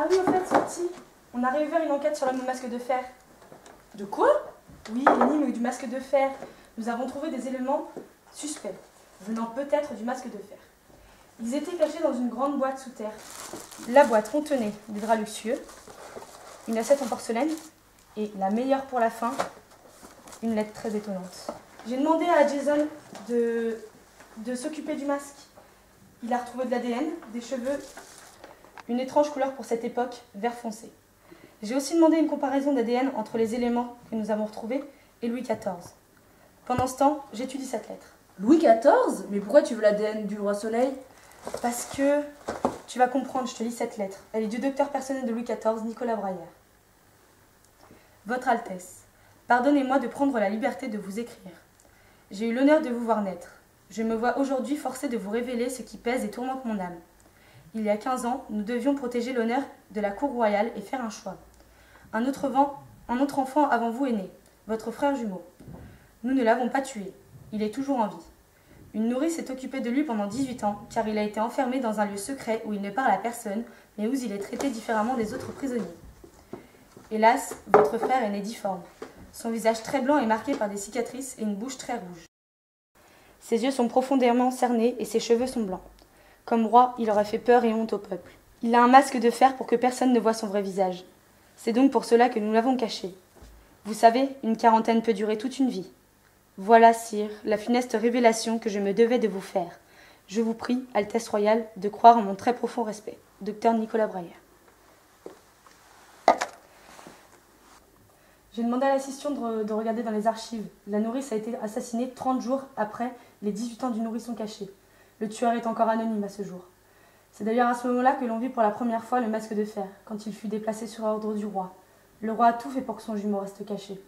Ah oui, au fait, Sorti, on a réouvert une enquête sur l'homme au masque de fer. De quoi? Oui, l'énigme du masque de fer. Nous avons trouvé des éléments suspects, venant peut-être du masque de fer. Ils étaient cachés dans une grande boîte sous terre. La boîte contenait des draps luxueux, une assiette en porcelaine et, la meilleure pour la fin, une lettre très étonnante. J'ai demandé à Jason de s'occuper du masque. Il a retrouvé de l'ADN, des cheveux, une étrange couleur pour cette époque, vert foncé. J'ai aussi demandé une comparaison d'ADN entre les éléments que nous avons retrouvés et Louis XIV. Pendant ce temps, j'étudie cette lettre. Louis XIV? Mais pourquoi tu veux l'ADN du roi Soleil? Parce que, tu vas comprendre, je te lis cette lettre. Elle est du docteur personnel de Louis XIV, Nicolas Braillard. Votre Altesse, pardonnez-moi de prendre la liberté de vous écrire. J'ai eu l'honneur de vous voir naître. Je me vois aujourd'hui forcée de vous révéler ce qui pèse et tourmente mon âme. Il y a 15 ans, nous devions protéger l'honneur de la cour royale et faire un choix. Un autre enfant avant vous est né, votre frère jumeau. Nous ne l'avons pas tué. Il est toujours en vie. Une nourrice s'est occupée de lui pendant 18 ans, car il a été enfermé dans un lieu secret où il ne parle à personne, mais où il est traité différemment des autres prisonniers. Hélas, votre frère est né difforme. Son visage très blanc est marqué par des cicatrices et une bouche très rouge. Ses yeux sont profondément cernés et ses cheveux sont blancs. Comme roi, il aurait fait peur et honte au peuple. Il a un masque de fer pour que personne ne voie son vrai visage. C'est donc pour cela que nous l'avons caché. Vous savez, une quarantaine peut durer toute une vie. Voilà, sire, la funeste révélation que je me devais de vous faire. Je vous prie, Altesse royale, de croire en mon très profond respect. Docteur Nicolas Braillard. J'ai demandé à l'assistant de regarder dans les archives. La nourrice a été assassinée 30 jours après les 18 ans du nourrisson caché. Le tueur est encore anonyme à ce jour. C'est d'ailleurs à ce moment-là que l'on vit pour la première fois le masque de fer, quand il fut déplacé sur ordre du roi. Le roi a tout fait pour que son jumeau reste caché.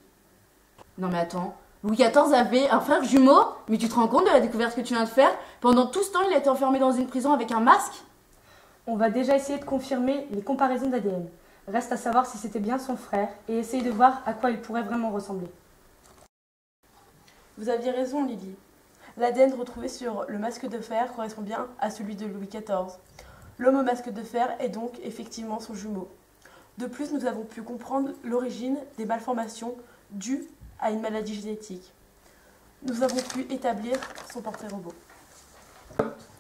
Non mais attends, Louis XIV avait un frère jumeau? Mais tu te rends compte de la découverte que tu viens de faire? Pendant tout ce temps, il a été enfermé dans une prison avec un masque? On va déjà essayer de confirmer les comparaisons d'ADN. Reste à savoir si c'était bien son frère et essayer de voir à quoi il pourrait vraiment ressembler. Vous aviez raison, Lily. L'ADN retrouvé sur le masque de fer correspond bien à celui de Louis XIV. L'homme au masque de fer est donc effectivement son jumeau. De plus, nous avons pu comprendre l'origine des malformations dues à une maladie génétique. Nous avons pu établir son portrait robot.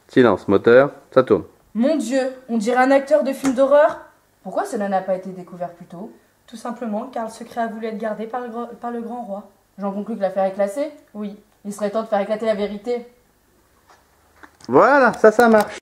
Silence, moteur, ça tourne. Mon Dieu, on dirait un acteur de film d'horreur. Pourquoi cela n'a pas été découvert plus tôt? Tout simplement car le secret a voulu être gardé par le grand roi. J'en conclus que l'affaire est classée? Oui. Il serait temps de faire éclater la vérité. Voilà, ça marche.